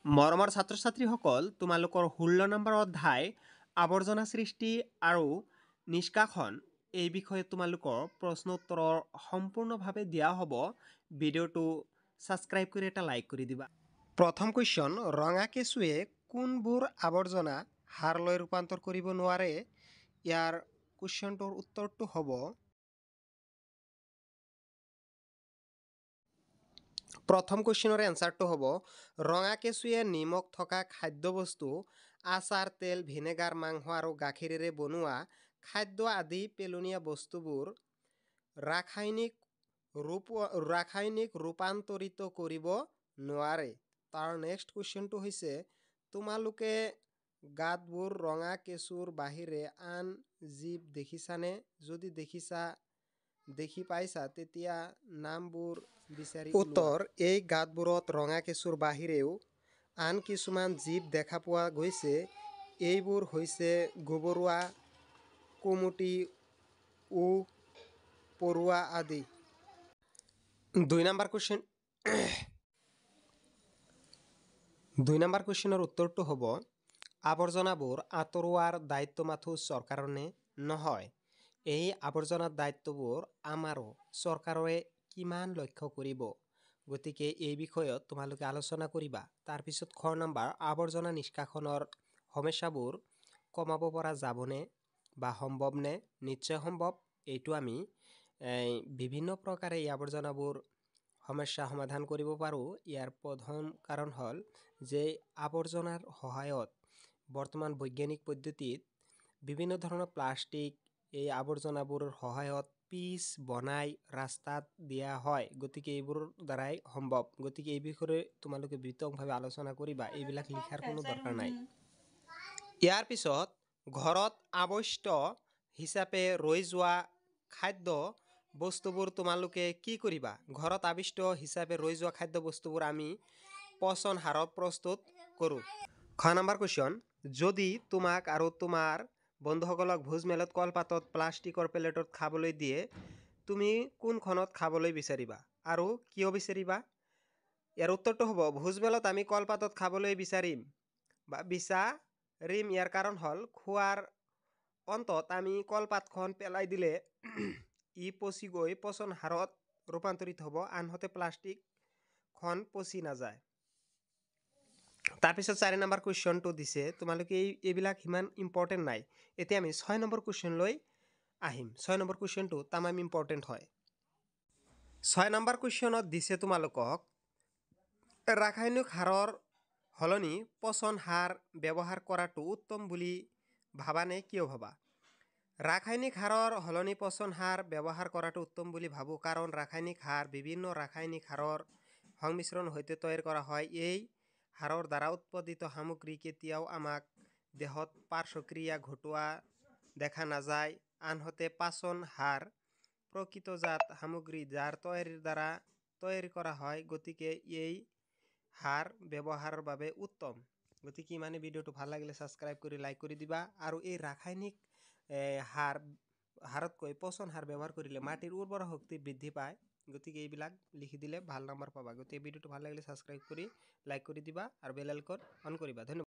মৰমৰ ছাত্ৰ ছাত্ৰীসকল, তোমালোকৰ 16 নম্বৰ অধ্যায় আৱৰ্জনা সৃষ্টি আৰু নিষ্কাশন এই বিষয়ে তোমালোকৰ প্ৰশ্ন উত্তৰৰ সম্পূৰ্ণভাৱে দিয়া হ'ব। ভিডিঅ'টো ছাবস্ক্ৰাইব কৰি এটা লাইক কৰি দিবা। প্ৰথম কুৱেশ্যন, ৰঙা কেঁচুৱে কোনবোৰ আৱৰ্জনা সাৰলৈ ৰূপান্তৰ কৰিব নোৱাৰে? ইয়াৰ কুৱেশ্যনটোৰ উত্তৰটো হ'ব প্ৰথম কুৱেশ্যনৰ এনচাৰটো হ'ব ৰঙা কেঁচুৱে নিমখ থকা খাদ্যবস্তু, আচাৰ, তেল, ভিনেগাৰ, মাংস আৰু গাখীৰেৰে বনোৱা খাদ্য আদি পেলনীয়া বস্তুবোৰ ৰাসায়নিক ৰূপান্তৰিত কৰিব নোৱাৰে। তাৰ নেক্সট কুৱেশ্যনটো হৈছে তোমালোকে গাঁতবোৰ ৰঙা কেঁচুৰ বাহিৰে আন জীৱ দেখিছানে? যদি দেখি পাইছা তেতিয়া নামবোৰ বিচাৰি উলিওৱা। উত্তৰ, এই গাঁতবোৰত ৰঙা কেঁচুৰ বাহিৰেও আন কিছুমান জীৱ দেখা পোৱা গৈছে। এইবোৰ হৈছে গুবৰুৱা, কুমটি, উহ, পৰুৱা আদি। 2 নম্বৰ কুৱেশ্যনৰ উত্তৰটো হ'ব আৱৰ্জনাবোৰ আঁতৰোৱাৰ দায়িত্ব মাথো চৰকাৰৰ নে? নহয়। এই আৱৰ্জনাৰ দায়িত্ববোৰ আমাৰো। চৰকাৰে কিমান লক্ষ্য কৰিব? গতিকে এই বিষয়ত তোমালোকে আলোচনা কৰিবা। তাৰপিছত খ নম্বৰ, আৱৰ্জনা নিষ্কাশনৰ সমস্যাবোৰ কমাব পৰা যাবনে বা সম্ভৱ নে? নিশ্চয় সম্ভৱ। এইটো আমি বিভিন্ন প্ৰকাৰে এই আৱৰ্জনাবোৰ সমস্যা সমাধান কৰিব পাৰোঁ। ইয়াৰ প্ৰধান কাৰণ হ'ল যে আৱৰ্জনাৰ সহায়ত বৰ্তমান বৈজ্ঞানিক পদ্ধতিত বিভিন্ন ধৰণৰ প্লাষ্টিক এই আৱৰ্জনাবোৰৰ সহায়ত পিচ বনাই ৰাস্তাত দিয়া হয়। গতিকে এইবোৰৰ দ্বাৰাই সম্ভৱ। গতিকে এই বিষয়ে তোমালোকে বিতংভাৱে আলোচনা কৰিবা। এইবিলাক লিখাৰ কোনো দৰকাৰ নাই। ইয়াৰ পিছত ঘৰত আৱশ্যক হিচাপে ৰৈ যোৱা খাদ্য বস্তুবোৰ তোমালোকে কি কৰিবা? ঘৰত আৱশ্যক হিচাপে ৰৈ যোৱা খাদ্য বস্তুবোৰ আমি পচন সাৰত প্ৰস্তুত কৰোঁ। খ নম্বৰ কুৱেশ্যন, যদি তোমাক আৰু তোমাৰ বন্ধুসকলক ভোজমেলত কলপাতত প্লাষ্টিকৰ প্লেটত খাবলৈ দিয়ে, তুমি কোনখনত খাবলৈ বিচাৰিবা আৰু কিয় বিচাৰিবা? ইয়াৰ উত্তৰটো হ'ব ভোজমেলত আমি কলপাতত খাবলৈ বিচাৰিম। ইয়াৰ কাৰণ হ'ল খোৱাৰ অন্তত আমি কলপাতখন পেলাই দিলে ই পচি গৈ পচন সাৰত ৰূপান্তৰিত হ'ব, আনহাতে প্লাষ্টিকখন পচি নাযায়। তাৰপিছত 4 নম্বৰ কুৱেশ্যনটো দিছে, তোমালোকে এইবিলাক সিমান ইম্পৰ্টেণ্ট নাই। এতিয়া আমি 6 নম্বৰ কুৱেশ্যনলৈ আহিম। 6 নম্বৰ কুৱেশ্যনটো তামাম ইম্পৰ্টেণ্ট হয়। 6 নম্বৰ কুৱেশ্যনত দিছে তোমালোকক ৰাসায়নিক সাৰৰ সলনি পচন সাৰ ব্যৱহাৰ কৰাটো উত্তম বুলি ভাবানে? কিয় ভাবা? ৰাসায়নিক সাৰৰ সলনি পচন সাৰ ব্যৱহাৰ কৰাটো উত্তম বুলি ভাবোঁ, কাৰণ ৰাসায়নিক সাৰ বিভিন্ন ৰাসায়নিক সাৰৰ সংমিশ্ৰণৰ সৈতে তৈয়াৰ কৰা হয়। এই সাৰৰ দ্বাৰা উৎপাদিত সামগ্ৰী কেতিয়াও আমাক দেহত পাৰ্শ্বক্ৰিয়া ঘটোৱা দেখা নাযায়। আনহাতে পচন সাৰ প্ৰকৃতজাত সামগ্ৰী যাৰ তৈয়াৰীৰ দ্বাৰা তৈয়াৰ কৰা হয়। গতিকে এই সাৰ ব্যৱহাৰৰ বাবে উত্তম। গতিকে ইমানে। ভিডিঅ'টো ভাল লাগিলে ছাবস্ক্ৰাইব কৰি লাইক কৰি দিবা। আৰু এই ৰাসায়নিক সাৰতকৈ পচন সাৰ ব্যৱহাৰ কৰিলে মাটিৰ উৰ্বৰা শক্তি বৃদ্ধি পায়। গতিকে এইবিলাক লিখি দিলে ভাল নম্বৰ পাবা। গতিকে ভিডিঅ'টো ভাল লাগিলে ছাবস্ক্ৰাইব কৰি লাইক কৰি দিবা আৰু বেল আইকন অন কৰিবা। ধন্যবাদ।